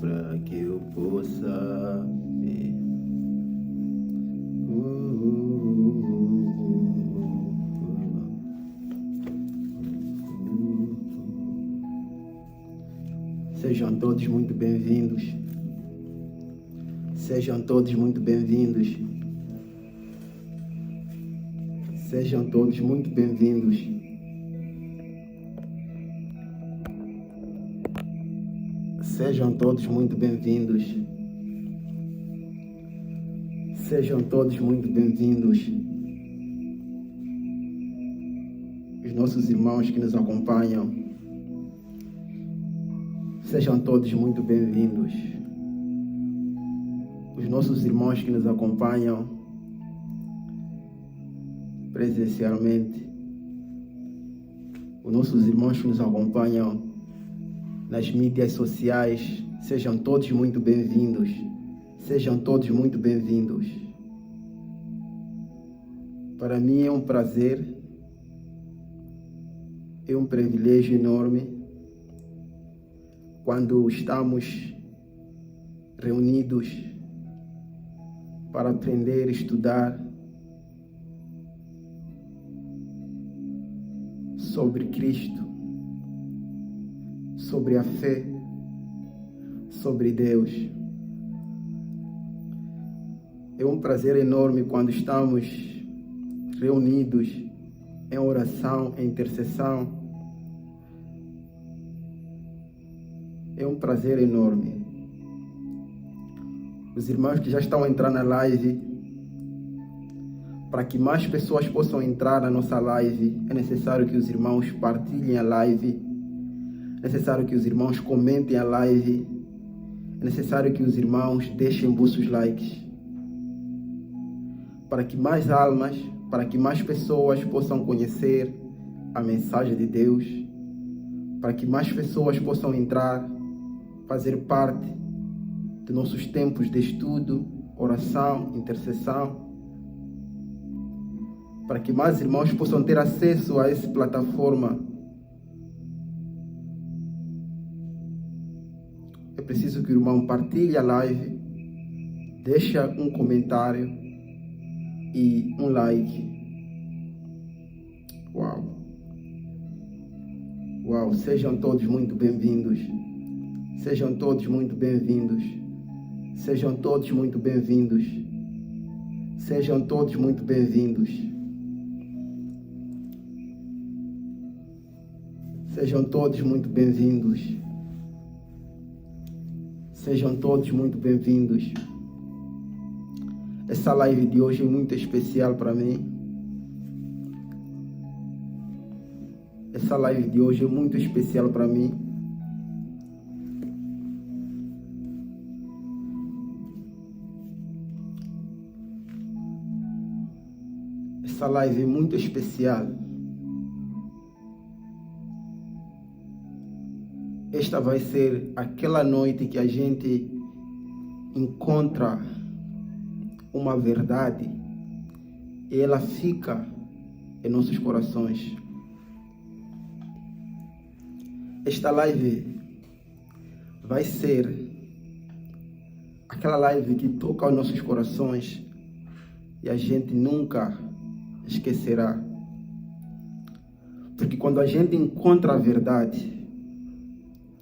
para que eu possa ver. Sejam todos muito bem-vindos. Sejam todos muito bem-vindos. Sejam todos muito bem-vindos. Sejam todos muito bem-vindos. Sejam todos muito bem-vindos. Os nossos irmãos que nos acompanham, sejam todos muito bem-vindos. Os nossos irmãos que nos acompanham presencialmente, os nossos irmãos que nos acompanham nas mídias sociais, sejam todos muito bem-vindos. Sejam todos muito bem-vindos. Para mim é um prazer, é um privilégio enorme quando estamos reunidos para aprender, estudar sobre Cristo, sobre a fé, sobre Deus. É um prazer enorme quando estamos reunidos em oração, em intercessão. É um prazer enorme. Os irmãos que já estão a entrar na live, para que mais pessoas possam entrar na nossa live, é necessário que os irmãos partilhem a live, é necessário que os irmãos comentem a live, é necessário que os irmãos deixem vossos likes, para que mais almas, para que mais pessoas possam conhecer a mensagem de Deus, para que mais pessoas possam entrar, fazer parte de nossos tempos de estudo, oração, intercessão, para que mais irmãos possam ter acesso a essa plataforma. É preciso que o irmão partilhe a live, deixe um comentário e um like. Uau, sejam todos muito bem-vindos. Sejam todos muito bem-vindos. Sejam todos muito bem-vindos. Sejam todos muito bem-vindos. Sejam todos muito bem-vindos. Sejam todos muito bem-vindos. Essa live de hoje é muito especial para mim. Essa live de hoje é muito especial para mim. Essa live é muito especial. Esta vai ser aquela noite que a gente encontra uma verdade e ela fica em nossos corações. Esta live vai ser aquela live que toca os nossos corações e a gente nunca esquecerá. Porque quando a gente encontra a verdade,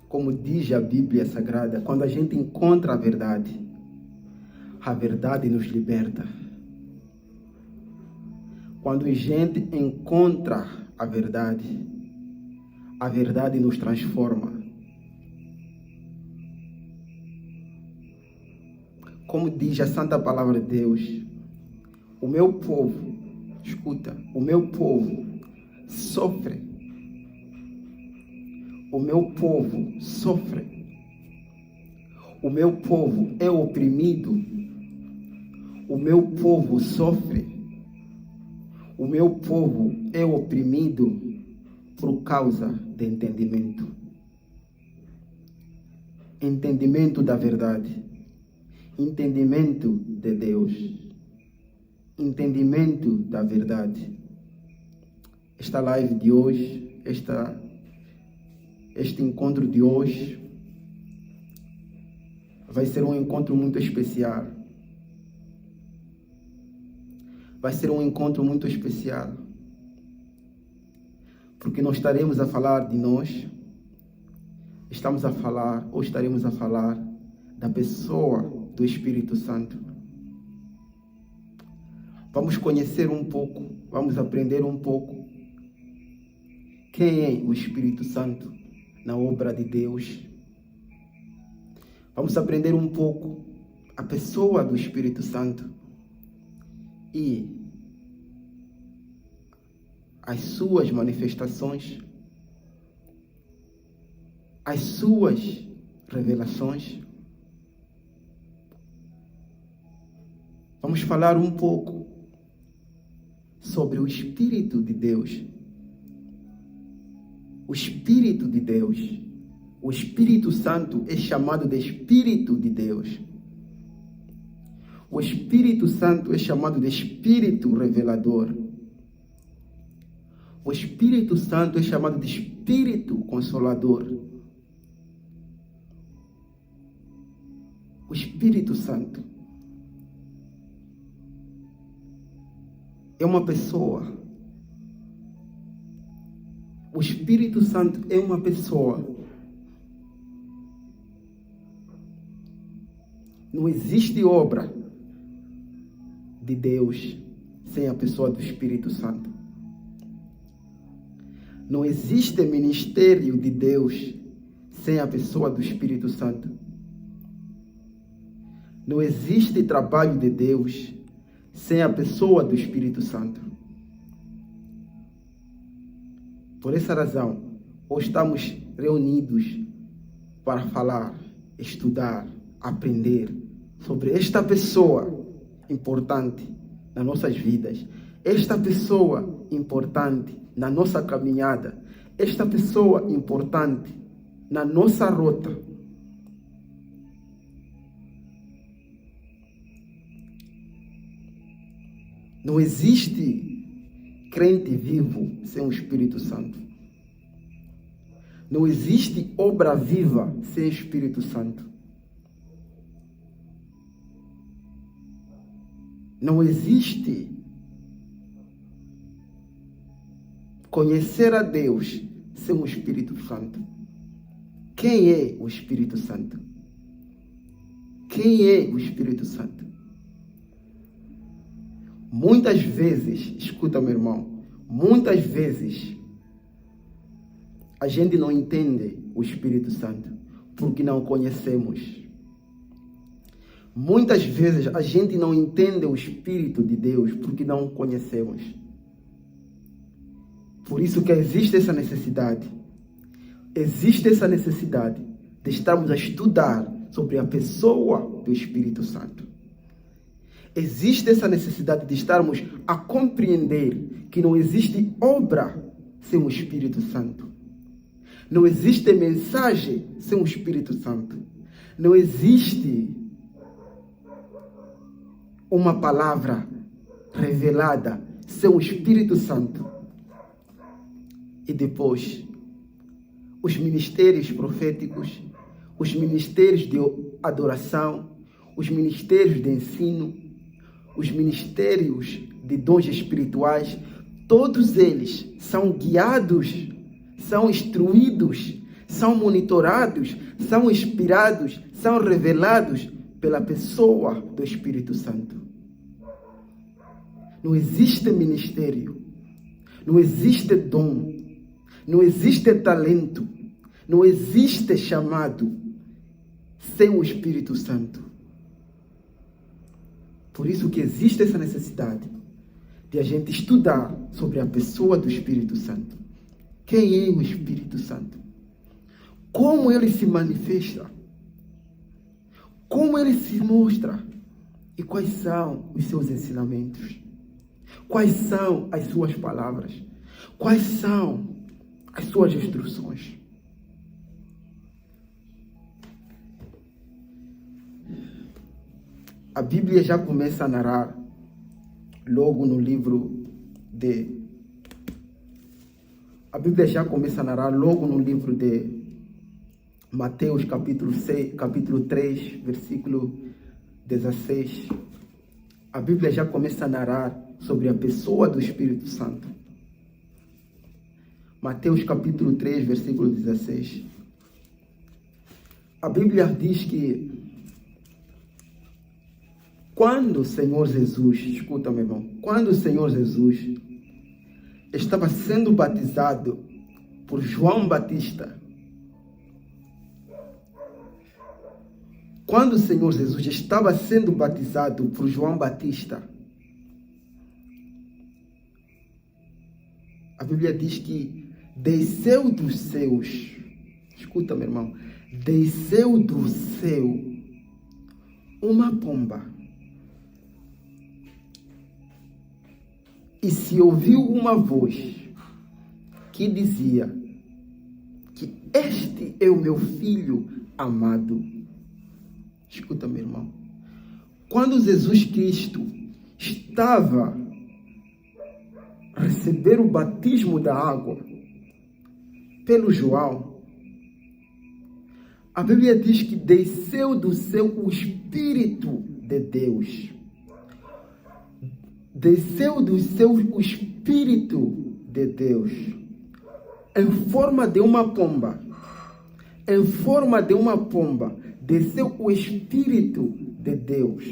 como diz a Bíblia Sagrada, quando a gente encontra a verdade nos liberta. Quando a gente encontra a verdade nos transforma. Como diz a Santa Palavra de Deus, o meu povo, escuta, o meu povo sofre. O meu povo sofre. O meu povo é oprimido. O meu povo sofre. O meu povo é oprimido por causa de entendimento. Entendimento da verdade. Entendimento de Deus. Entendimento da verdade. Esta live de hoje, este encontro de hoje vai ser um encontro muito especial. Vai ser um encontro muito especial. Porque não estaremos a falar de nós, estamos a falar, ou estaremos a falar, da pessoa do Espírito Santo. Vamos conhecer um pouco, vamos aprender um pouco quem é o Espírito Santo na obra de Deus. Vamos aprender um pouco a pessoa do Espírito Santo e as suas manifestações, as suas revelações. Vamos falar um pouco sobre o Espírito de Deus. O Espírito de Deus. O Espírito Santo é chamado de Espírito de Deus. O Espírito Santo é chamado de Espírito revelador. O Espírito Santo é chamado de Espírito consolador. O Espírito Santo é uma pessoa. O Espírito Santo é uma pessoa. Não existe obra de Deus sem a pessoa do Espírito Santo. Não existe ministério de Deus sem a pessoa do Espírito Santo. Não existe trabalho de Deus sem a pessoa do Espírito Santo. Por essa razão, hoje estamos reunidos para falar, estudar, aprender sobre esta pessoa importante nas nossas vidas, esta pessoa importante na nossa caminhada, esta pessoa importante na nossa rota. Não existe crente vivo sem o Espírito Santo. Não existe obra viva sem o Espírito Santo. Não existe conhecer a Deus sem o Espírito Santo. Quem é o Espírito Santo? Quem é o Espírito Santo? Muitas vezes, escuta meu irmão, muitas vezes a gente não entende o Espírito Santo porque não conhecemos. Muitas vezes a gente não entende o Espírito de Deus porque não conhecemos. Por isso que existe essa necessidade. Existe essa necessidade de estarmos a estudar sobre a pessoa do Espírito Santo. Existe essa necessidade de estarmos a compreender que não existe obra sem o Espírito Santo. Não existe mensagem sem o Espírito Santo. Não existe uma palavra revelada sem o Espírito Santo. E depois, os ministérios proféticos, os ministérios de adoração, os ministérios de ensino, os ministérios de dons espirituais, todos eles são guiados, são instruídos, são monitorados, são inspirados, são revelados pela pessoa do Espírito Santo. Não existe ministério, não existe dom, não existe talento, não existe chamado sem o Espírito Santo. Por isso que existe essa necessidade de a gente estudar sobre a pessoa do Espírito Santo. Quem é o Espírito Santo? Como ele se manifesta? Como ele se mostra? E quais são os seus ensinamentos? Quais são as suas palavras? Quais são as suas instruções? A Bíblia já começa a narrar logo no livro de... A Bíblia já começa a narrar logo no livro de Mateus capítulo 3, versículo 16, a Bíblia já começa a narrar sobre a pessoa do Espírito Santo. Mateus capítulo 3, versículo 16. A Bíblia diz que quando o Senhor Jesus, escuta meu irmão, quando o Senhor Jesus estava sendo batizado por João Batista, quando o Senhor Jesus estava sendo batizado por João Batista, a Bíblia diz que desceu dos céus, escuta meu irmão, desceu do céu uma pomba e se ouviu uma voz que dizia que este é o meu filho amado. Escuta, meu irmão. Quando Jesus Cristo estava a receber o batismo da água pelo João, a Bíblia diz que desceu do céu o Espírito de Deus. Desceu do céu o Espírito de Deus em forma de uma pomba. Em forma de uma pomba, desceu o Espírito de Deus,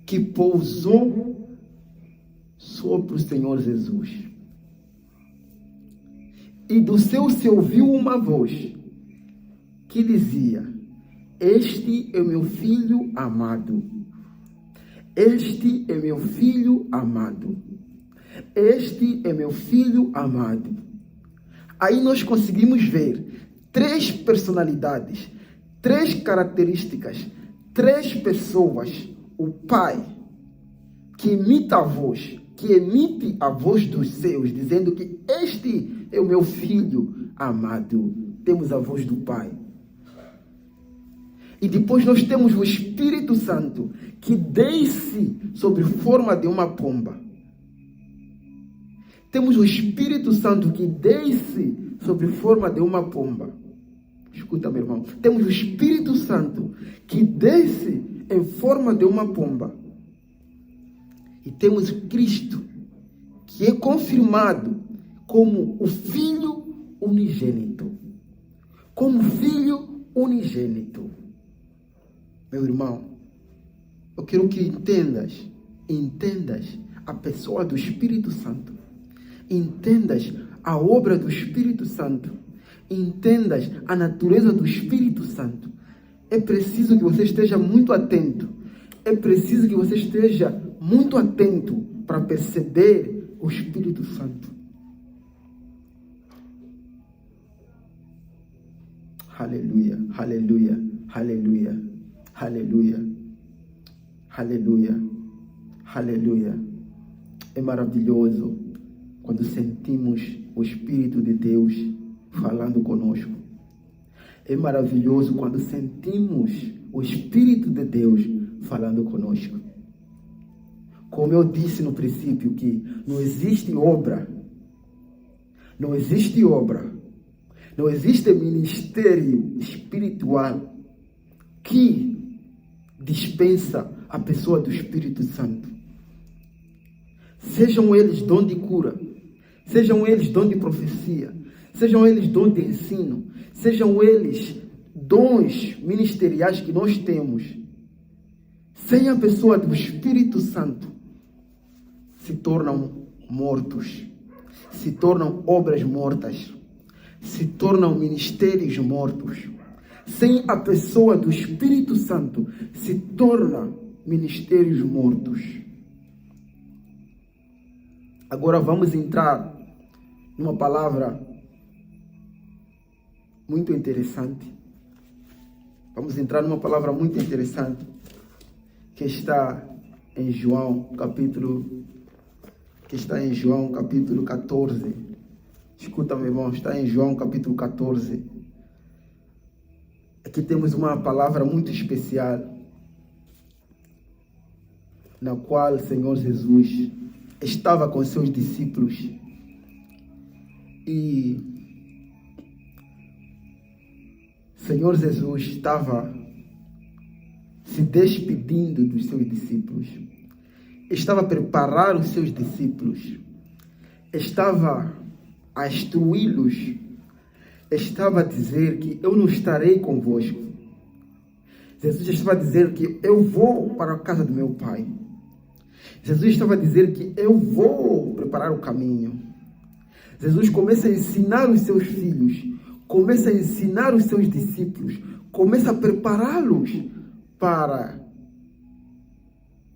que pousou sobre o Senhor Jesus. E do céu se ouviu uma voz que dizia: este é meu filho amado. Este é meu filho amado. Este é meu filho amado. Aí nós conseguimos ver 3 personalidades, 3 características, 3 pessoas. O Pai, que imita a voz, que emite a voz dos céus, dizendo que este é o meu filho amado. Temos a voz do Pai. E depois nós temos o Espírito Santo, que desce sobre forma de uma pomba. Temos o Espírito Santo que desce sobre forma de uma pomba. Escuta, meu irmão. Temos o Espírito Santo que desce em forma de uma pomba. E temos Cristo, que é confirmado como o Filho unigênito. Como Filho unigênito. Meu irmão, eu quero que entendas a pessoa do Espírito Santo. Entendas a obra do Espírito Santo. Entendas a natureza do Espírito Santo. É preciso que você esteja muito atento. É preciso que você esteja muito atento para perceber o Espírito Santo. Aleluia, aleluia, aleluia, aleluia, aleluia, aleluia. É maravilhoso quando sentimos o Espírito de Deus falando conosco. É maravilhoso quando sentimos o Espírito de Deus falando conosco. Como eu disse no princípio, que não existe obra, não existe obra, não existe ministério espiritual que dispensa a pessoa do Espírito Santo. Sejam eles dom de cura, sejam eles dom de profecia, sejam eles dom de ensino, sejam eles dons ministeriais que nós temos. Sem a pessoa do Espírito Santo, se tornam mortos, se tornam obras mortas, se tornam ministérios mortos. Sem a pessoa do Espírito Santo, se tornam ministérios mortos. Agora vamos entrar numa palavra muito interessante. Vamos entrar numa palavra muito interessante que está em João capítulo 14. Escuta, meu irmão, está em João capítulo 14. Aqui temos uma palavra muito especial, na qual o Senhor Jesus estava com seus discípulos e Senhor Jesus estava se despedindo dos seus discípulos. Estava a preparar os seus discípulos. Estava a instruí-los. Estava a dizer que eu não estarei convosco. Jesus estava a dizer que eu vou para a casa do meu Pai. Jesus estava a dizer que eu vou preparar o caminho. Jesus começa a ensinar os seus filhos, começa a ensinar os seus discípulos, começa a prepará-los para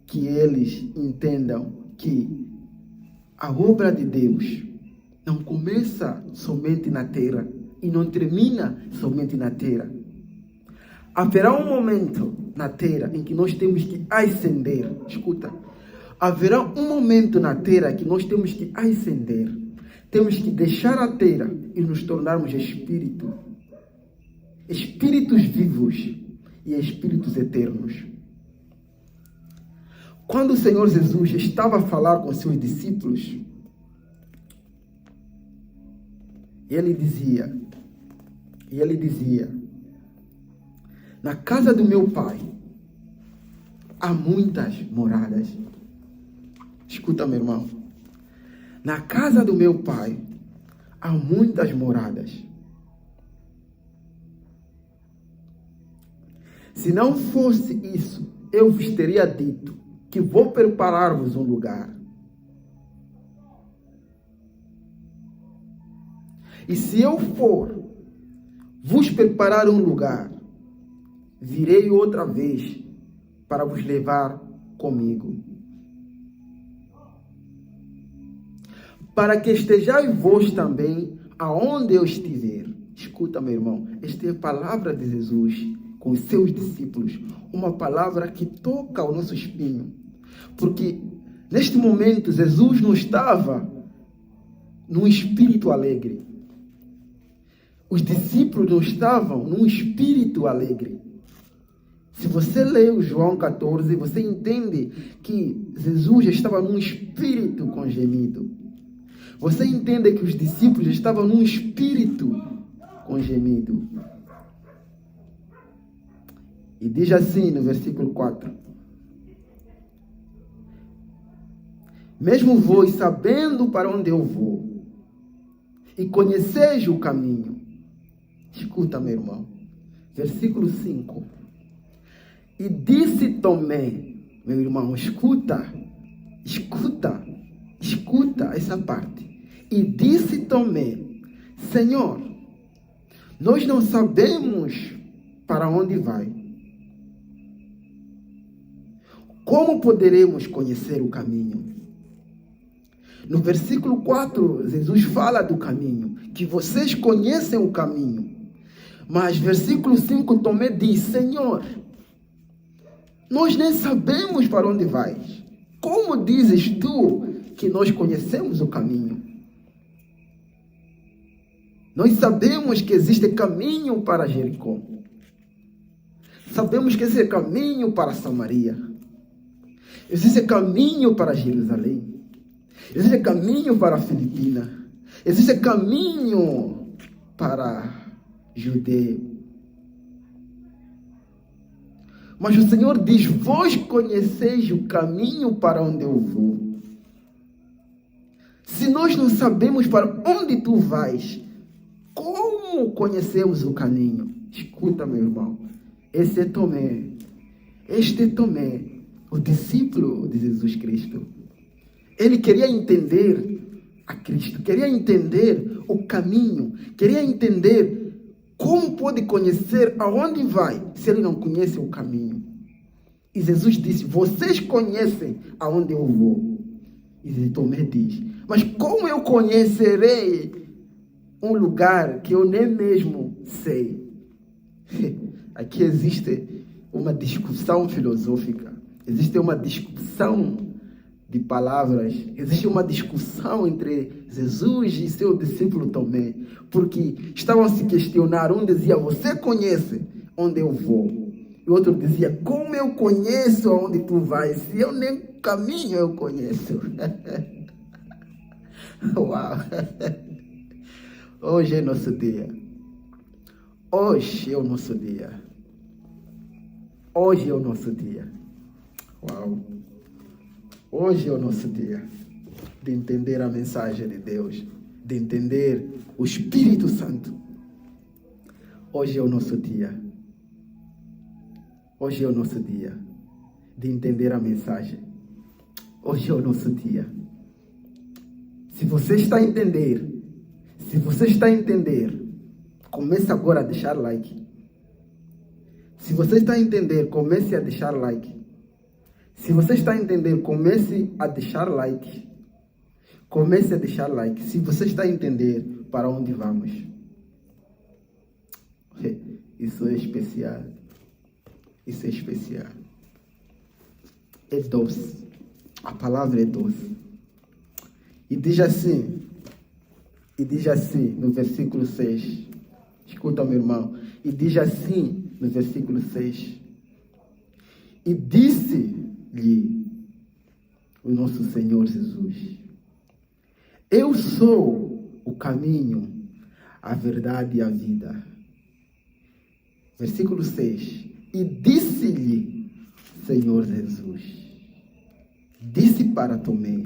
que eles entendam que a obra de Deus não começa somente na terra e não termina somente na terra. Haverá um momento na terra em que nós temos que ascender. Escuta. Haverá um momento na terra que nós temos que ascender. Temos que deixar a terra e nos tornarmos espíritos vivos e espíritos eternos. Quando o Senhor Jesus estava a falar com seus discípulos, ele dizia, na casa do meu Pai há muitas moradas. Escuta, meu irmão. Na casa do meu Pai há muitas moradas. Se não fosse isso, eu vos teria dito que vou preparar-vos um lugar. E se eu for vos preparar um lugar, virei outra vez para vos levar comigo, para que estejais vós também aonde eu estiver. Escuta, meu irmão, esta é a palavra de Jesus com os seus discípulos, uma palavra que toca o nosso espinho, porque neste momento Jesus não estava num espírito alegre. Os discípulos não estavam num espírito alegre. Se você lê o João 14, você entende que Jesus estava num espírito com gemido. Você entende que os discípulos estavam num espírito com gemido. E diz assim no versículo 4. Mesmo vós sabendo para onde eu vou, e conheceis o caminho. Escuta, meu irmão. Versículo 5. E disse Tomé, meu irmão, escuta essa parte. E disse Tomé, Senhor, nós não sabemos para onde vai. Como poderemos conhecer o caminho? No versículo 4, Jesus fala do caminho, que vocês conhecem o caminho. Mas versículo 5, Tomé diz, Senhor, nós nem sabemos para onde vais. Como dizes tu que nós conhecemos o caminho? Nós sabemos que existe caminho para Jericó. Sabemos que existe caminho para Samaria. Existe caminho para Jerusalém. Existe caminho para a Filipina. Existe caminho para Judeu. Mas o Senhor diz, vós conheceis o caminho para onde eu vou. Se nós não sabemos para onde tu vais, como conhecemos o caminho? Escuta, meu irmão. Este é Tomé, o discípulo de Jesus Cristo. Ele queria entender a Cristo, queria entender o caminho, queria entender como pode conhecer aonde vai se ele não conhece o caminho. E Jesus disse, vocês conhecem aonde eu vou. E Tomé diz, mas como eu conhecerei um lugar que eu nem mesmo sei? Aqui existe uma discussão filosófica, existe uma discussão de palavras, existe uma discussão entre Jesus e seu discípulo Tomé, porque estavam a se questionar. Um dizia, você conhece onde eu vou? E o outro dizia, como eu conheço aonde tu vais? Se eu nem caminho eu conheço. Uau! Hoje é nosso dia. Hoje é o nosso dia. Hoje é o nosso dia. Uau! Hoje é o nosso dia de entender a mensagem de Deus, de entender o Espírito Santo. Hoje é o nosso dia. Hoje é o nosso dia de entender a mensagem. Hoje é o nosso dia. Se você está a entender, comece agora a deixar like. Se você está a entender, comece a deixar like. Se você está a entender, comece a deixar like. Comece a deixar like. Se você está a entender para onde vamos. Isso é especial. Isso é especial. É doce. A palavra é doce. E diz assim no versículo 6. Escuta, meu irmão. E diz assim no versículo 6. E disse-lhe o nosso Senhor Jesus: eu sou o caminho, a verdade e a vida. Versículo 6. E disse-lhe Senhor Jesus. Disse para Tomé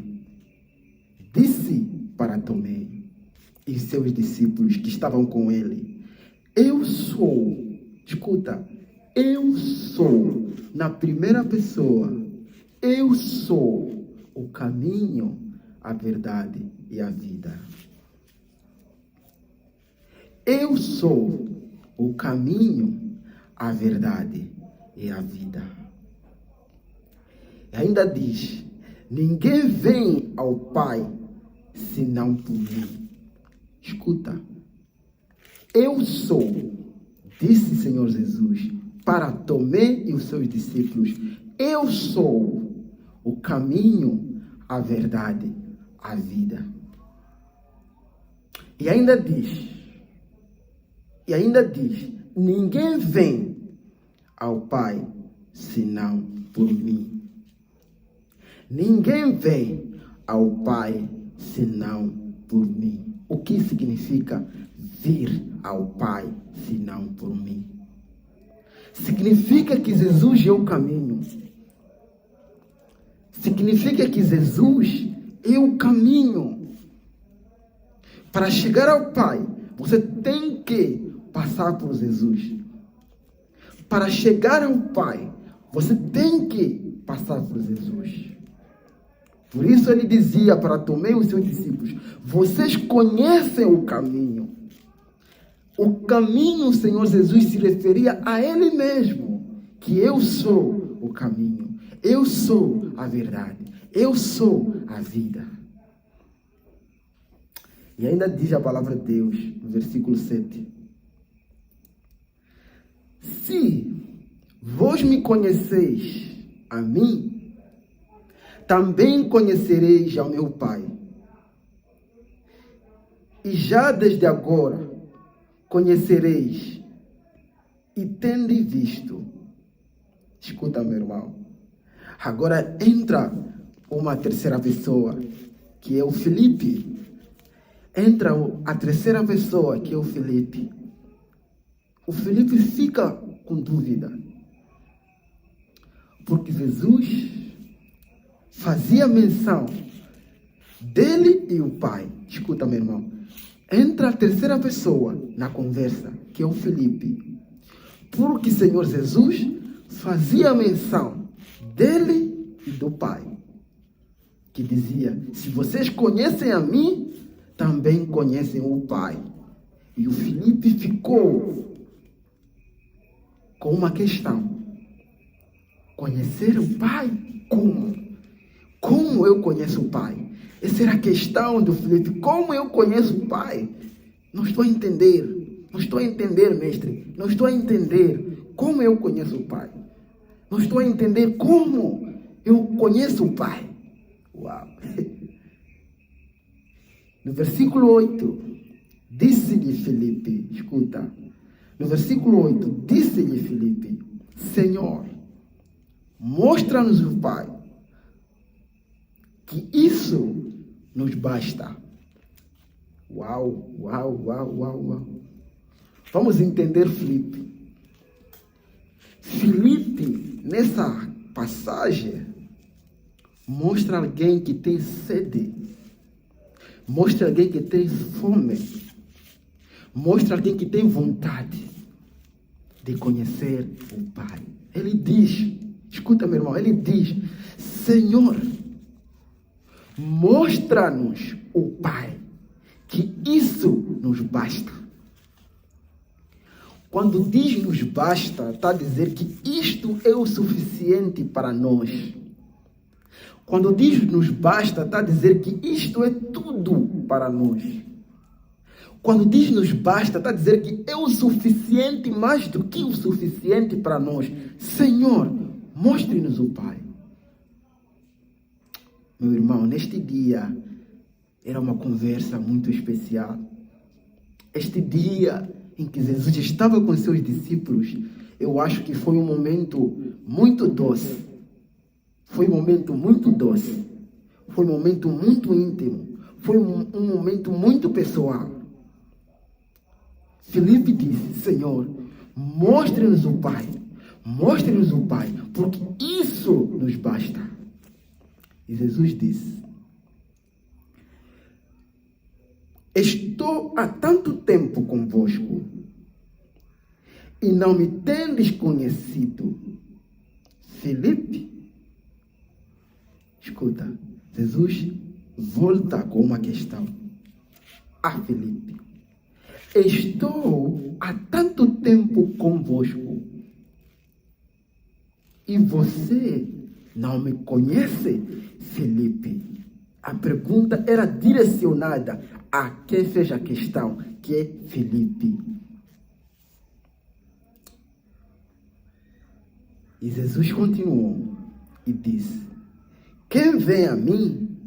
e seus discípulos que estavam com ele: eu sou, escuta, eu sou, na primeira pessoa, eu sou o caminho, a verdade e a vida. Eu sou o caminho, a verdade e a vida. E ainda diz: ninguém vem ao Pai senão por mim. Escuta, eu sou, disse o Senhor Jesus para Tomé e os seus discípulos, eu sou o caminho, a verdade, a vida. E ainda diz, ninguém vem ao Pai senão por mim. Ninguém vem ao Pai senão por mim. O que significa vir ao Pai senão por mim? Significa que Jesus é o caminho. Significa que Jesus é o caminho. Para chegar ao Pai, você tem que passar por Jesus. Para chegar ao Pai, você tem que passar por Jesus. Por isso ele dizia para Tomé e os seus discípulos: vocês conhecem o caminho. O caminho, o Senhor Jesus se referia a Ele mesmo, que eu sou o caminho, eu sou a verdade, eu sou a vida. E ainda diz a palavra de Deus, no versículo 7. Se vós me conheceis a mim, também conhecereis ao meu Pai. E já desde agora conhecereis e tende visto. Escuta, meu irmão. Agora entra uma terceira pessoa, que é o Felipe. Entra a terceira pessoa, que é o Felipe. O Felipe fica com dúvida. Porque Jesus fazia menção dele e o Pai. Escuta, meu irmão. Entra a terceira pessoa na conversa, que é o Felipe. Porque o Senhor Jesus fazia menção dele e do Pai. Que dizia: se vocês conhecem a mim, também conhecem o Pai. E o Felipe ficou com uma questão: conhecer o Pai? Como? Como eu conheço o Pai? Essa era a questão do Felipe. Como eu conheço o Pai? Não estou a entender. Não estou a entender, mestre. Não estou a entender como eu conheço o Pai. Não estou a entender como eu conheço o Pai. Uau! No versículo 8, disse-lhe Felipe, escuta. No versículo 8, disse-lhe Felipe: Senhor, mostra-nos o Pai, que isso nos basta. Uau, uau, uau, uau, uau. Vamos entender Filipe. Filipe, nessa passagem, mostra alguém que tem sede, mostra alguém que tem fome, mostra alguém que tem vontade de conhecer o Pai. Ele diz, escuta meu irmão, ele diz: Senhor, mostra-nos o Pai, que isso nos basta. Quando diz nos basta, está a dizer que isto é o suficiente para nós. Quando diz nos basta, está a dizer que isto é tudo para nós. Quando diz nos basta, está a dizer que é o suficiente, mais do que o suficiente para nós. Senhor, mostre-nos o Pai. Meu irmão, neste dia era uma conversa muito especial. Este dia em que Jesus estava com seus discípulos, eu acho que foi um momento muito doce. Foi um momento muito doce. Foi um momento muito íntimo. Foi um momento muito pessoal. Filipe disse: Senhor, mostre-nos o Pai. Mostre-nos o Pai, porque isso nos basta. E Jesus disse: estou há tanto tempo convosco e não me tendes conhecido. Filipe, escuta, Jesus volta com uma questão a Filipe. Estou há tanto tempo convosco e você não me conhece, Filipe. A pergunta era direcionada a quem fez a questão, que é Filipe. E Jesus continuou e disse: quem vem a mim,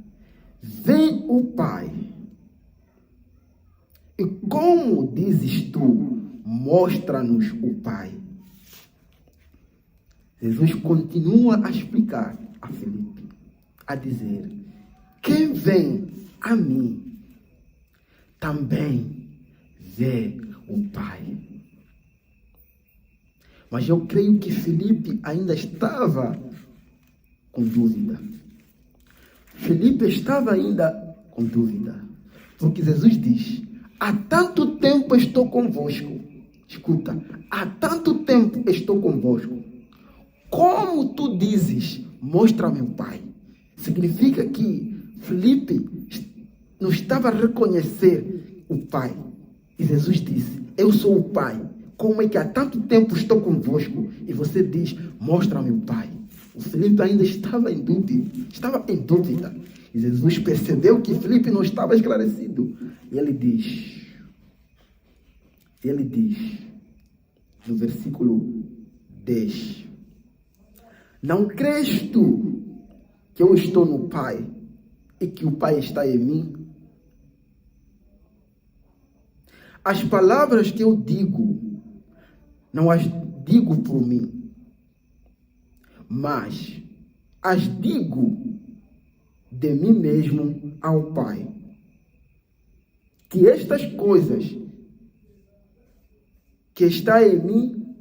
vem o Pai. E como dizes tu, mostra-nos o Pai. Jesus continua a explicar a Filipe, a dizer: quem vem a mim, também vê o Pai. Mas eu creio que Filipe ainda estava com dúvida. Filipe estava ainda com dúvida. Porque Jesus diz: há tanto tempo estou convosco. Escuta, há tanto tempo estou convosco. Como tu dizes, mostra-me o Pai. Significa que Filipe não estava a reconhecer o Pai. E Jesus disse: eu sou o Pai. Como é que há tanto tempo estou convosco e você diz, mostra-me o Pai? O Filipe ainda estava em dúvida. E Jesus percebeu que Filipe não estava esclarecido. E ele diz, no versículo 10, não crês tu que eu estou no Pai e que o Pai está em mim? As palavras que eu digo, não as digo por mim, mas as digo de mim mesmo ao Pai. Que estas coisas que está em mim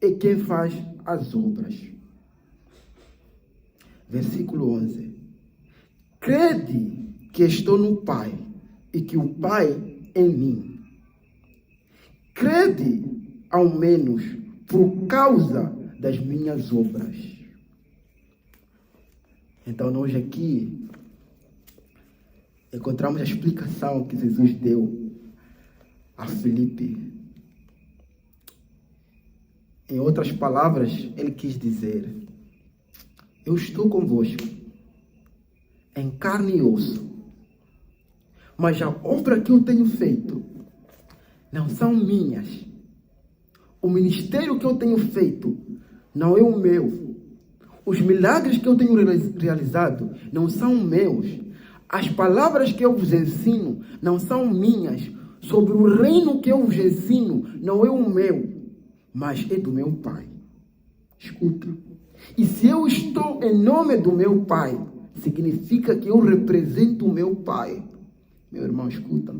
é quem faz as obras. Versículo 11. Crede que estou no Pai e que o Pai em mim. Crede, ao menos, por causa das minhas obras. Então, nós aqui encontramos a explicação que Jesus deu a Filipe. Em outras palavras, ele quis dizer: eu estou convosco, em carne e osso, mas a obra que eu tenho feito não são minhas. O ministério que eu tenho feito não é o meu. Os milagres que eu tenho realizado não são meus. As palavras que eu vos ensino não são minhas. Sobre o reino que eu vos ensino não é o meu, mas é do meu Pai. Escuta. E se eu estou em nome do meu Pai, significa que eu represento o meu Pai. Meu irmão, escuta.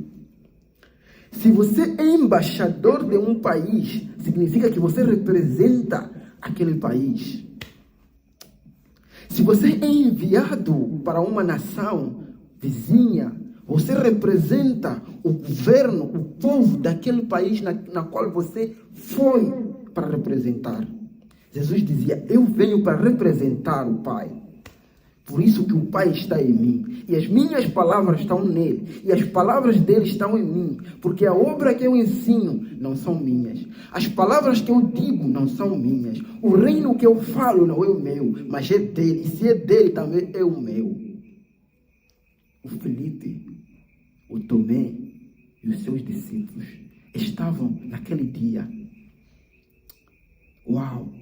Se você é embaixador de um país, significa que você representa aquele país. Se você é enviado para uma nação vizinha, você representa o governo, o povo daquele país na qual você foi para representar. Jesus dizia, eu venho para representar o Pai. Por isso que o Pai está em mim. E as minhas palavras estão nele. E as palavras dele estão em mim. Porque a obra que eu ensino não são minhas. As palavras que eu digo não são minhas. O reino que eu falo não é o meu, mas é dele. E se é dele, também é o meu. O Felipe, o Tomé e os seus discípulos estavam naquele dia. Uau!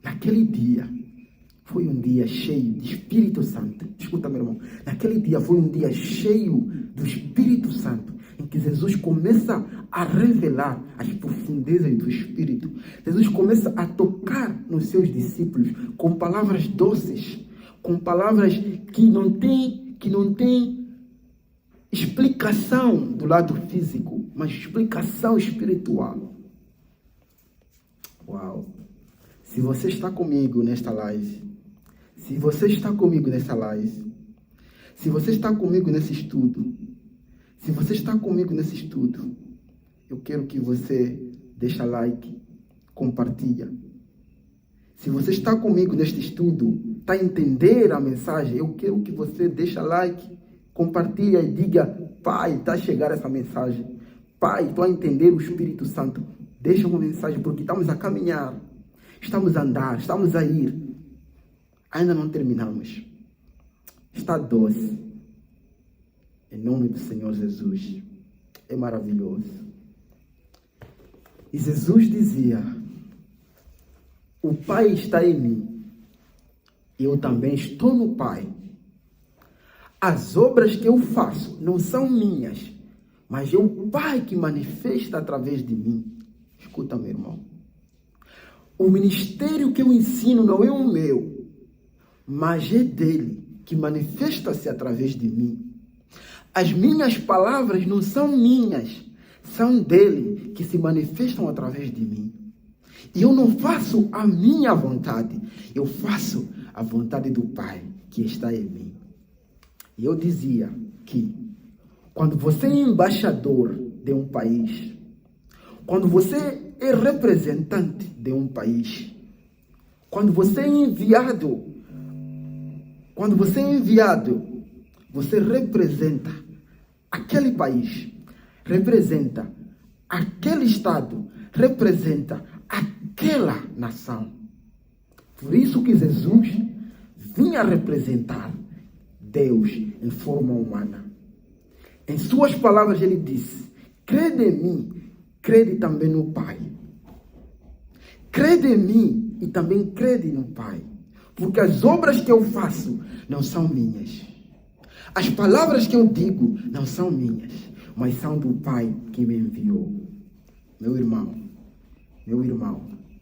Naquele dia foi um dia cheio de Espírito Santo. Escuta, meu irmão. Naquele dia foi um dia cheio do Espírito Santo, em que Jesus começa a revelar as profundezas do Espírito. Jesus começa a tocar nos seus discípulos com palavras doces, com palavras que não tem explicação do lado físico, mas explicação espiritual. Uau! Se você está comigo nesta live, se você está comigo nessa live, se você está comigo nesse estudo, se você está comigo nesse estudo, eu quero que você deixe like, compartilha. Se você está comigo neste estudo, está a entender a mensagem, eu quero que você deixe like, compartilha e diga, Pai, está a chegar essa mensagem. Pai, estou a entender o Espírito Santo. Deixa uma mensagem, porque estamos a caminhar, estamos a andar, estamos a ir. Ainda não terminamos. Está doce. Em nome do Senhor Jesus. É maravilhoso. E Jesus dizia, o Pai está em mim. Eu também estou no Pai. As obras que eu faço não são minhas, mas é o Pai que manifesta através de mim. Escuta, meu irmão. O ministério que eu ensino não é o meu, mas é dele, que manifesta-se através de mim. As minhas palavras não são minhas, são dele, que se manifestam através de mim. E eu não faço a minha vontade, eu faço a vontade do Pai, que está em mim. E eu dizia que, quando você é embaixador de um país, quando você é representante de um país, quando você é enviado, você representa aquele país, representa aquele estado, representa aquela nação. Por isso que Jesus vinha representar Deus em forma humana. Em suas palavras ele disse, crede em mim, crede também no Pai. Crede em mim e também crede no Pai. Porque as obras que eu faço não são minhas. As palavras que eu digo não são minhas, mas são do Pai que me enviou. Meu irmão,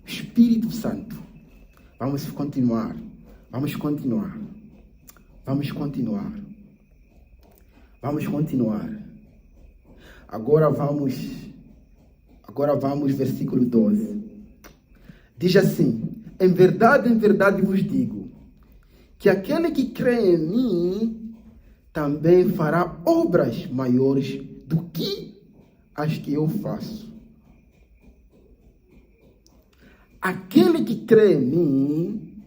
Espírito Santo, vamos continuar. Agora vamos, versículo 12. Diz assim, em verdade vos digo, que aquele que crê em mim também fará obras maiores do que as que eu faço. Aquele que crê em mim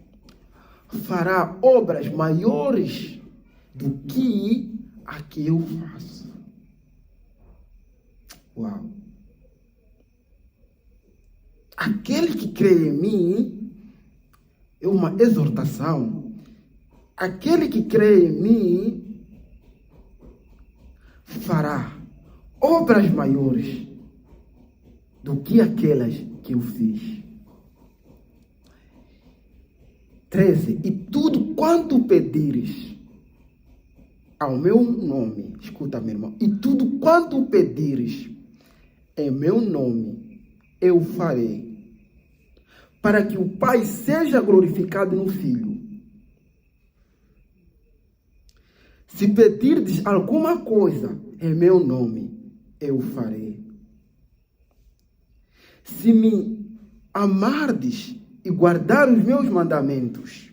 fará obras maiores do que a que eu faço. Uau! Aquele que crê em mim é uma exortação. Aquele que crê em mim fará obras maiores do que aquelas que eu fiz. 13. E tudo quanto pedires ao meu nome, escuta, meu irmão, e tudo quanto pedires em meu nome, eu farei, para que o Pai seja glorificado no Filho. Se pedirdes alguma coisa em meu nome, eu farei. Se me amardes e guardar os meus mandamentos,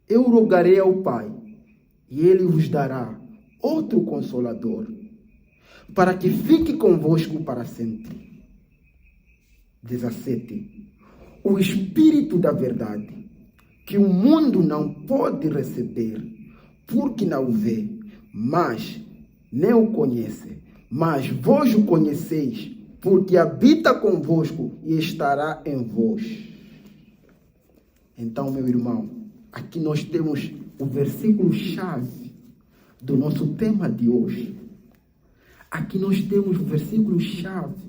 eu rogarei ao Pai, e Ele vos dará outro Consolador, para que fique convosco para sempre. 17. O Espírito da verdade, que o mundo não pode receber, porque não o vê, mas nem o conhece. Mas vós o conheceis, porque habita convosco e estará em vós. Então, meu irmão, aqui nós temos o versículo-chave do nosso tema de hoje. Aqui nós temos o versículo-chave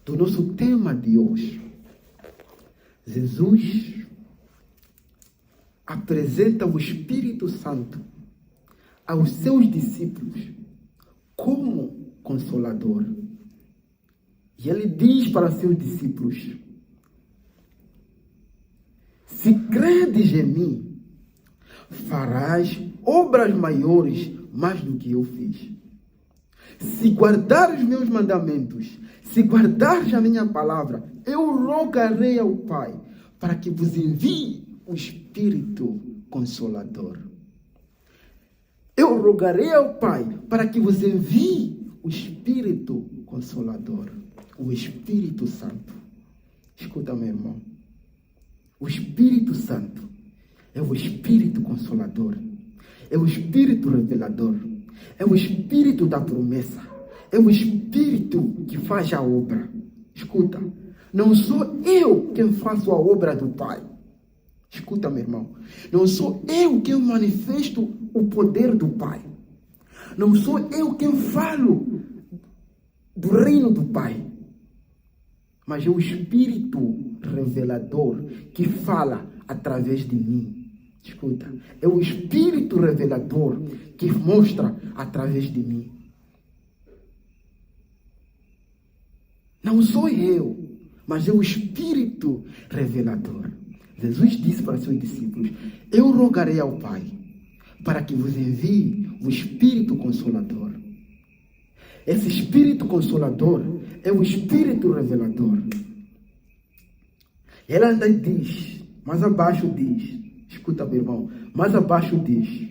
do nosso tema de hoje. Jesus apresenta o Espírito Santo aos seus discípulos como Consolador. E ele diz para seus discípulos: se credes em mim, farás obras maiores mais do que eu fiz. Se guardares os meus mandamentos, se guardares a minha palavra, eu rogarei ao Pai para que vos envie o Espírito Consolador. Eu rogarei ao Pai para que vos envie o Espírito Consolador, o Espírito Santo. Escuta, meu irmão. O Espírito Santo é o Espírito Consolador, é o Espírito Revelador, é o Espírito da promessa, é o Espírito que faz a obra. Escuta, não sou eu quem faço a obra do Pai. Escuta, meu irmão, não sou eu quem manifesto o poder do Pai. Não sou eu quem falo do reino do Pai. Mas é o Espírito Revelador que fala através de mim. Escuta, é o Espírito Revelador que mostra através de mim. Não sou eu, mas é o Espírito Revelador. Jesus disse para seus discípulos: eu rogarei ao Pai para que vos envie o Espírito Consolador. Esse Espírito Consolador é o Espírito Revelador. Ele ainda diz, mais abaixo diz, escuta, meu irmão, mais abaixo diz: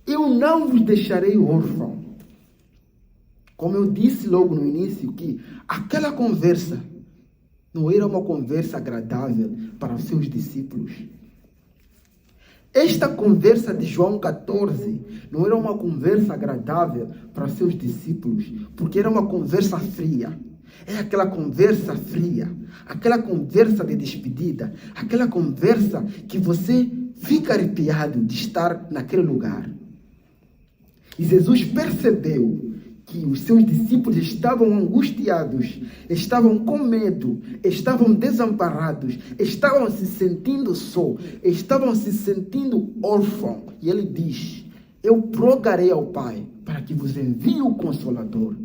eu não vos deixarei órfão. Como eu disse logo no início, que aquela conversa não era uma conversa agradável para os seus discípulos. Esta conversa de João 14 não era uma conversa agradável para os seus discípulos, porque era uma conversa fria. É aquela conversa fria, aquela conversa de despedida, aquela conversa que você fica arrepiado de estar naquele lugar. E Jesus percebeu que os seus discípulos estavam angustiados, estavam com medo, estavam desamparados, estavam se sentindo só, estavam se sentindo órfãos. E ele diz: eu rogarei ao Pai para que vos envie o Consolador.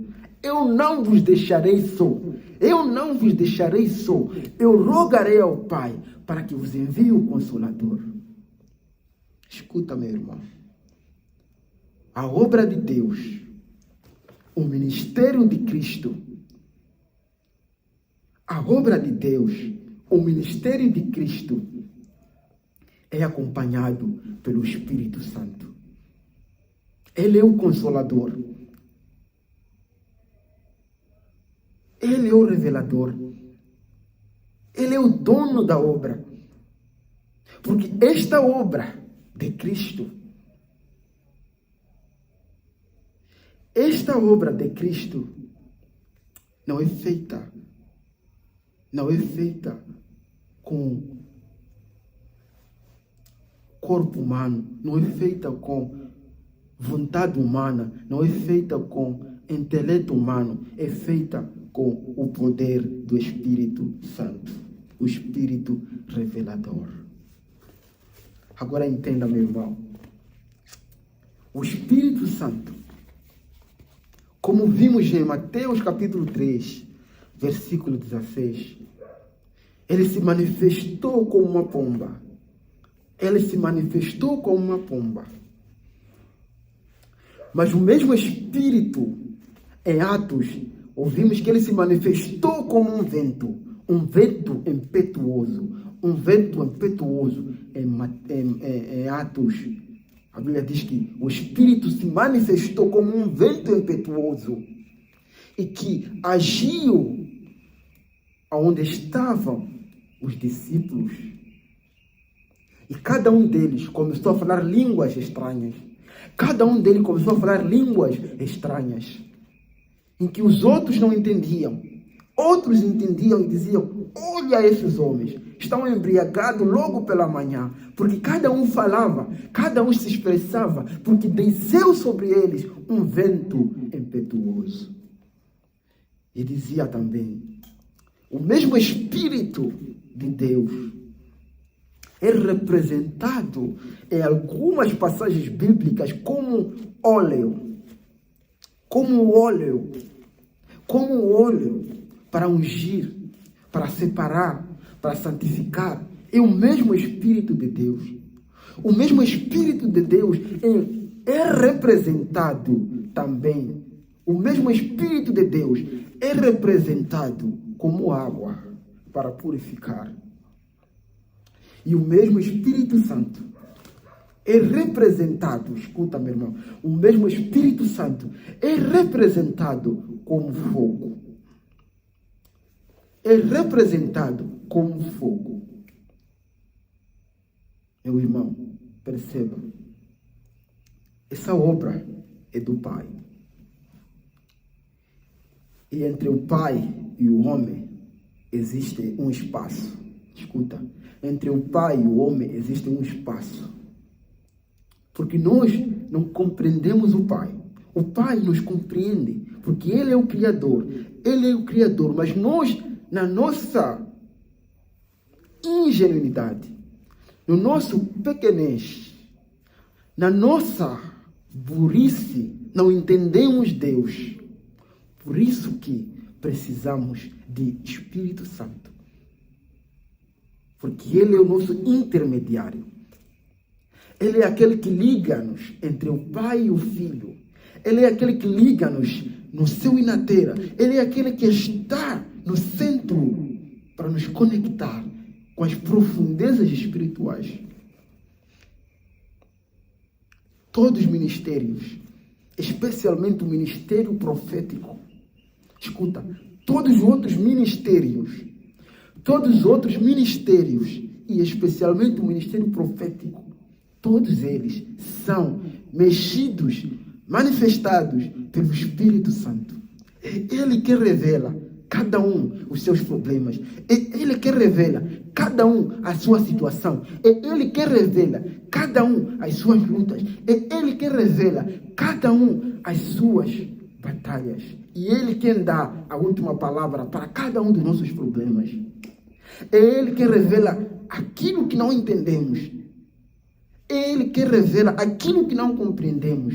Eu não vos deixarei só. Eu não vos deixarei só. Eu rogarei ao Pai para que vos envie o Consolador. Escuta, meu irmão. A obra de Deus, o ministério de Cristo, a obra de Deus, o ministério de Cristo é acompanhado pelo Espírito Santo. Ele é o Consolador. Ele é o revelador. Ele é o dono da obra. Porque esta obra de Cristo, esta obra de Cristo não é feita com corpo humano, não é feita com vontade humana, não é feita com intelecto humano, é feita com o poder do Espírito Santo, o Espírito Revelador. Agora entenda, meu irmão, o Espírito Santo, como vimos em Mateus capítulo 3, versículo 16, ele se manifestou como uma pomba. Ele se manifestou como uma pomba. Mas o mesmo Espírito, em Atos, ouvimos que ele se manifestou como um vento impetuoso. Um vento impetuoso em Atos. A Bíblia diz que o Espírito se manifestou como um vento impetuoso e que agiu onde estavam os discípulos. E cada um deles começou a falar línguas estranhas. Cada um deles começou a falar línguas estranhas, em que os outros não entendiam. Outros entendiam e diziam: olha esses homens, estão embriagados logo pela manhã, porque cada um falava, cada um se expressava, porque desceu sobre eles um vento impetuoso. E dizia também: o mesmo Espírito de Deus é representado em algumas passagens bíblicas como óleo, para ungir, para separar, para santificar. É o mesmo Espírito de Deus. O mesmo Espírito de Deus é representado também. O mesmo Espírito de Deus é representado como água para purificar. E o mesmo Espírito Santo é representado, escuta, meu irmão, o mesmo Espírito Santo é representado como fogo. É representado como fogo. Meu irmão, perceba, essa obra é do Pai. E entre o Pai e o homem existe um espaço. Escuta, entre o Pai e o homem existe um espaço. Porque nós não compreendemos o Pai. O Pai nos compreende, porque Ele é o Criador. Ele é o Criador, mas nós, na nossa ingenuidade, no nosso pequenez, na nossa burrice, não entendemos Deus. Por isso que precisamos de Espírito Santo. Porque Ele é o nosso intermediário. Ele é aquele que liga-nos entre o Pai e o Filho. Ele é aquele que liga-nos no céu e na terra. Ele é aquele que está no centro para nos conectar com as profundezas espirituais. Todos os ministérios, especialmente o ministério profético, escuta, todos os outros ministérios, e especialmente o ministério profético, todos eles são mexidos, manifestados pelo Espírito Santo. É Ele que revela cada um os seus problemas. É Ele que revela cada um a sua situação. É Ele que revela cada um as suas lutas. É Ele que revela cada um as suas batalhas. E Ele quem dá a última palavra para cada um dos nossos problemas. É Ele que revela aquilo que não entendemos. É Ele que revela aquilo que não compreendemos.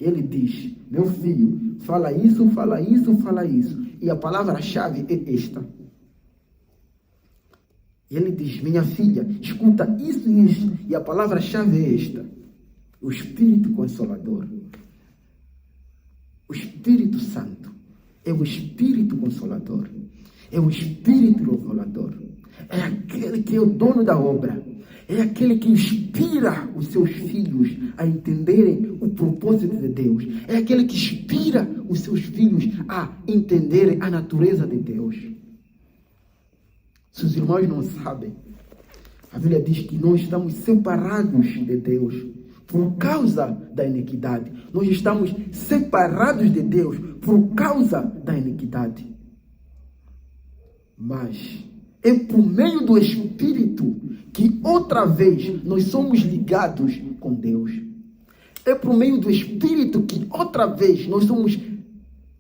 Ele diz: meu filho, fala isso, fala isso, fala isso. E a palavra-chave é esta. Ele diz: minha filha, escuta isso e isso. E a palavra-chave é esta: o Espírito Consolador. O Espírito Santo é o Espírito Consolador. É o Espírito Revelador. É aquele que é o dono da obra. É aquele que inspira os seus filhos a entenderem o propósito de Deus. É aquele que inspira os seus filhos a entenderem a natureza de Deus. Se os irmãos não sabem, a Bíblia diz que nós estamos separados de Deus por causa da iniquidade. Nós estamos separados de Deus por causa da iniquidade. Mas é por meio do Espírito que outra vez nós somos ligados com Deus. É por meio do Espírito que outra vez nós somos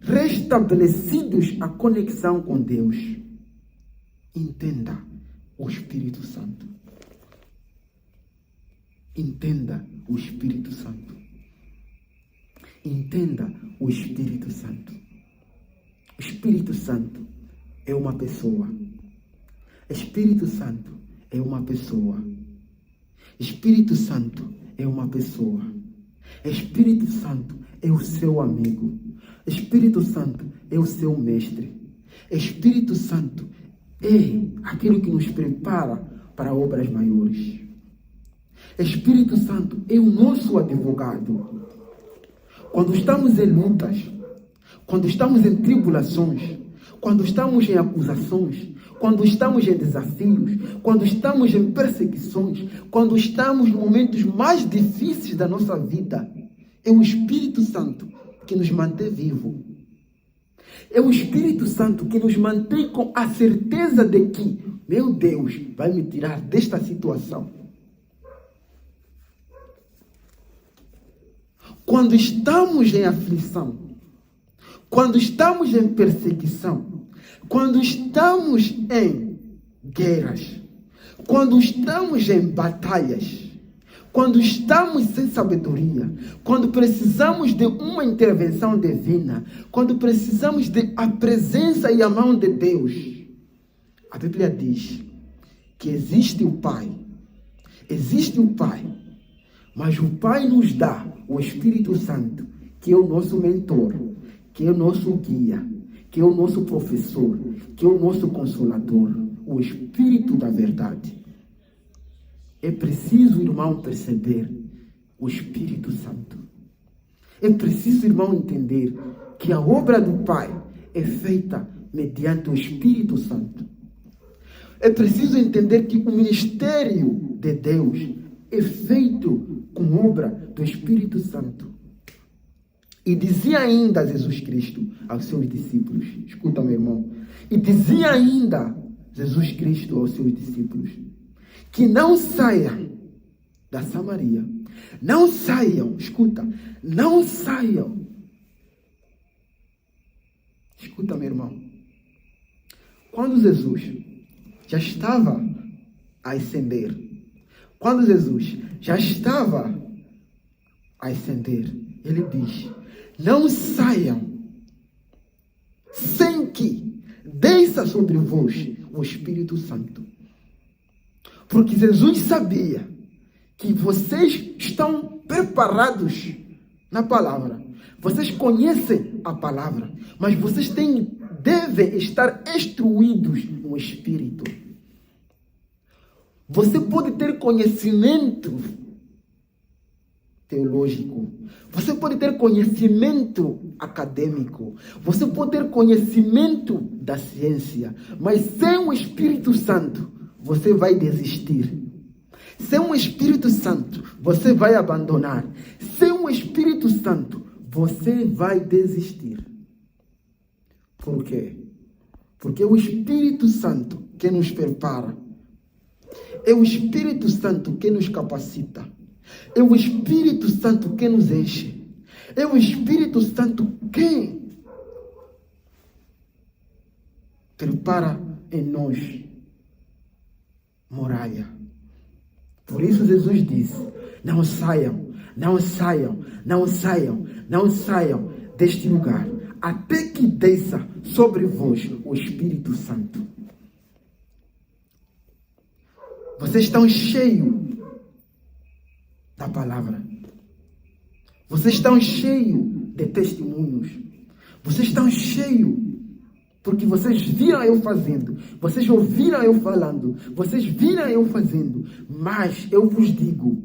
restabelecidos a conexão com Deus. Entenda o Espírito Santo. Entenda o Espírito Santo. Entenda o Espírito Santo. O Espírito Santo é uma pessoa. Espírito Santo é uma pessoa. Espírito Santo é uma pessoa. Espírito Santo é o seu amigo. Espírito Santo é o seu mestre. Espírito Santo é aquilo que nos prepara para obras maiores. Espírito Santo é o nosso advogado. Quando estamos em lutas, quando estamos em tribulações, quando estamos em acusações, quando estamos em desafios, quando estamos em perseguições, quando estamos nos momentos mais difíceis da nossa vida, é o Espírito Santo que nos mantém vivos. É o Espírito Santo que nos mantém com a certeza de que, meu Deus, vai me tirar desta situação. Quando estamos em aflição, quando estamos em perseguição, quando estamos em guerras, quando estamos em batalhas, quando estamos sem sabedoria, quando precisamos de uma intervenção divina, quando precisamos de a presença e a mão de Deus, a Bíblia diz que existe o Pai, mas o Pai nos dá o Espírito Santo, que é o nosso mentor, que é o nosso guia, que é o nosso professor, que é o nosso consolador, o Espírito da verdade. É preciso, irmão, perceber o Espírito Santo. É preciso, irmão, entender que a obra do Pai é feita mediante o Espírito Santo. É preciso entender que o ministério de Deus é feito com obra do Espírito Santo. E dizia ainda Jesus Cristo aos seus discípulos, escuta, meu irmão, e dizia ainda Jesus Cristo aos seus discípulos, que não saiam da Samaria, não saiam, escuta, não saiam. Escuta, meu irmão, quando Jesus já estava a ascender, quando Jesus já estava a ascender, ele diz, não saiam sem que desça sobre vós o Espírito Santo. Porque Jesus sabia que vocês estão preparados na palavra. Vocês conhecem a palavra, mas vocês devem estar instruídos no Espírito. Você pode ter conhecimento teológico, você pode ter conhecimento acadêmico, você pode ter conhecimento da ciência, mas sem o Espírito Santo, você vai desistir. Sem o Espírito Santo, você vai abandonar. Sem o Espírito Santo, você vai desistir. Por quê? Porque é o Espírito Santo que nos prepara. É o Espírito Santo que nos capacita. É o Espírito Santo que nos enche. É o Espírito Santo que prepara em nós muralha. Por isso Jesus disse, não saiam, não saiam, não saiam, não saiam deste lugar, até que desça sobre vós o Espírito Santo. Vocês estão cheios da palavra. Vocês estão cheios de testemunhos. Vocês estão cheios porque vocês viram eu fazendo, vocês ouviram eu falando, vocês viram eu fazendo, mas eu vos digo,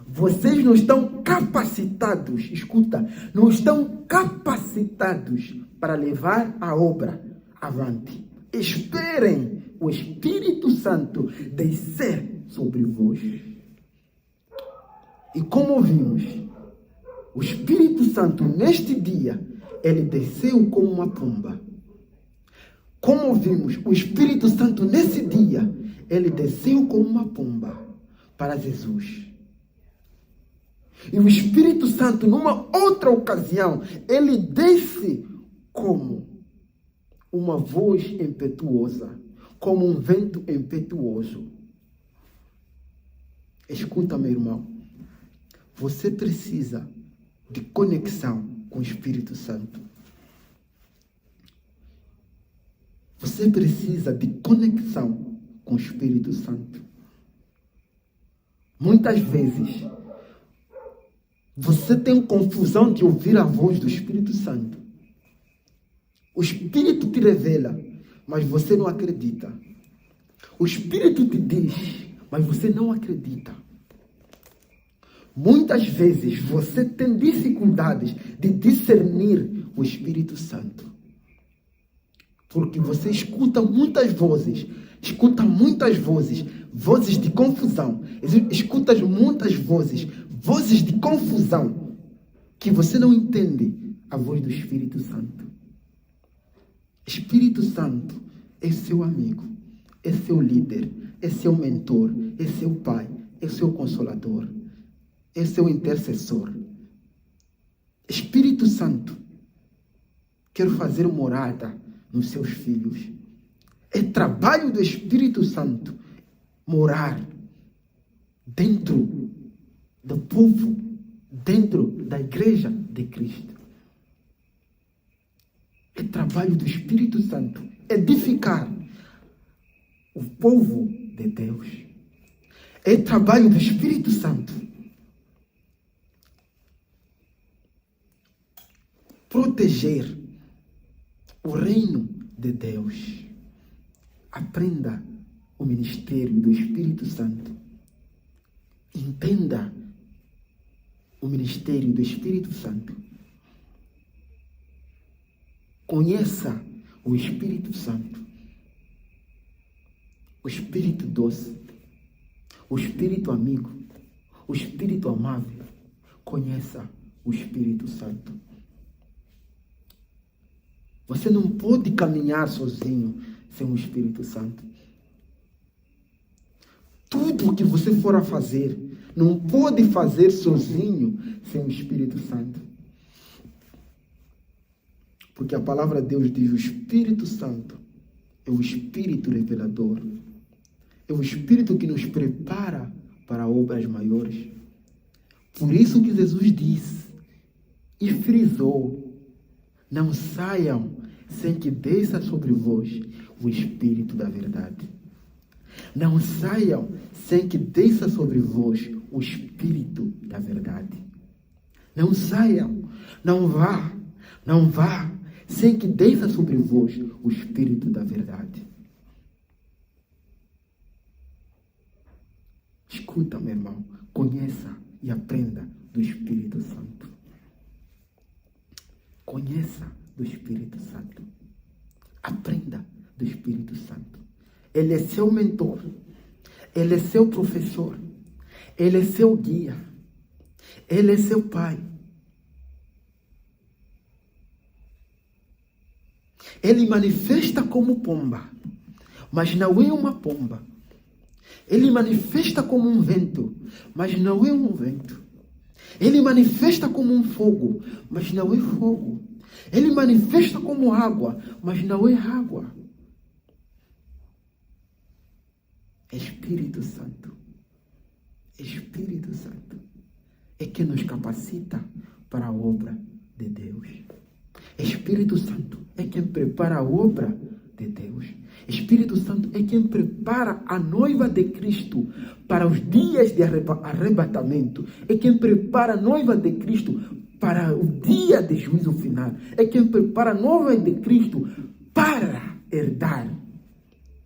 vocês não estão capacitados, escuta, não estão capacitados para levar a obra avante. Esperem o Espírito Santo descer sobre vós. E como vimos, o Espírito Santo neste dia, ele desceu como uma pomba. Como vimos, o Espírito Santo nesse dia, ele desceu como uma pomba para Jesus. E o Espírito Santo, numa outra ocasião, ele desce como uma voz impetuosa, como um vento impetuoso. Escuta, meu irmão, você precisa de conexão com o Espírito Santo. Você precisa de conexão com o Espírito Santo. Muitas vezes, Você tem confusão de ouvir a voz do Espírito Santo. O Espírito te revela, mas você não acredita. O Espírito te diz, mas você não acredita. Muitas vezes você tem dificuldades de discernir o Espírito Santo. Porque você escuta muitas vozes, vozes de confusão. Escuta muitas vozes de confusão, que você não entende a voz do Espírito Santo. Espírito Santo é seu amigo, é seu líder, é seu mentor, é seu pai, é seu consolador, é seu intercessor. Espírito Santo quer fazer morada nos seus filhos. É trabalho do Espírito Santo morar dentro do povo, dentro da igreja de Cristo. É trabalho do Espírito Santo edificar o povo de Deus. É trabalho do Espírito Santo proteger o reino de Deus. Aprenda o ministério do Espírito Santo. Entenda o ministério do Espírito Santo. Conheça o Espírito Santo. O Espírito doce. O Espírito amigo. O Espírito amável. Conheça o Espírito Santo. Você não pode caminhar sozinho sem o Espírito Santo. Tudo o que você for a fazer, não pode fazer sozinho sem o Espírito Santo. Porque a palavra de Deus diz: o Espírito Santo é o Espírito revelador. É o Espírito que nos prepara para obras maiores. Por isso que Jesus disse e frisou: não saiam sem que desça sobre vós o Espírito da verdade. Não saiam sem que desça sobre vós o Espírito da verdade. Não saiam, não vá, sem que desça sobre vós o Espírito da verdade. Escuta, meu irmão, conheça e aprenda do Espírito Santo. Conheça do Espírito Santo. Aprenda do Espírito Santo. Ele é seu mentor. Ele é seu professor. Ele é seu guia. Ele é seu pai. Ele manifesta como pomba, mas não é uma pomba. Ele manifesta como um vento, mas não é um vento. Ele manifesta como um fogo, mas não é fogo. Ele manifesta como água, mas não é água. Espírito Santo. Espírito Santo é que nos capacita para a obra de Deus. Espírito Santo é quem prepara a obra de Deus. Espírito Santo é quem prepara a noiva de Cristo para os dias de arrebatamento. É quem prepara a noiva de Cristo para o dia de juízo final. É quem prepara a noiva de Cristo para herdar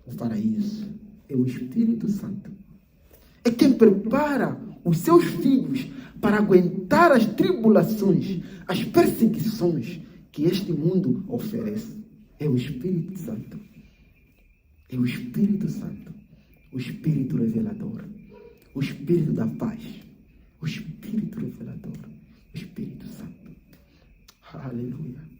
o paraíso. É o Espírito Santo. É quem prepara os seus filhos para aguentar as tribulações, as perseguições que este mundo oferece. É o Espírito Santo. É o Espírito Santo. O Espírito revelador. O Espírito da paz. O Espírito revelador. O Espírito Santo. Aleluia.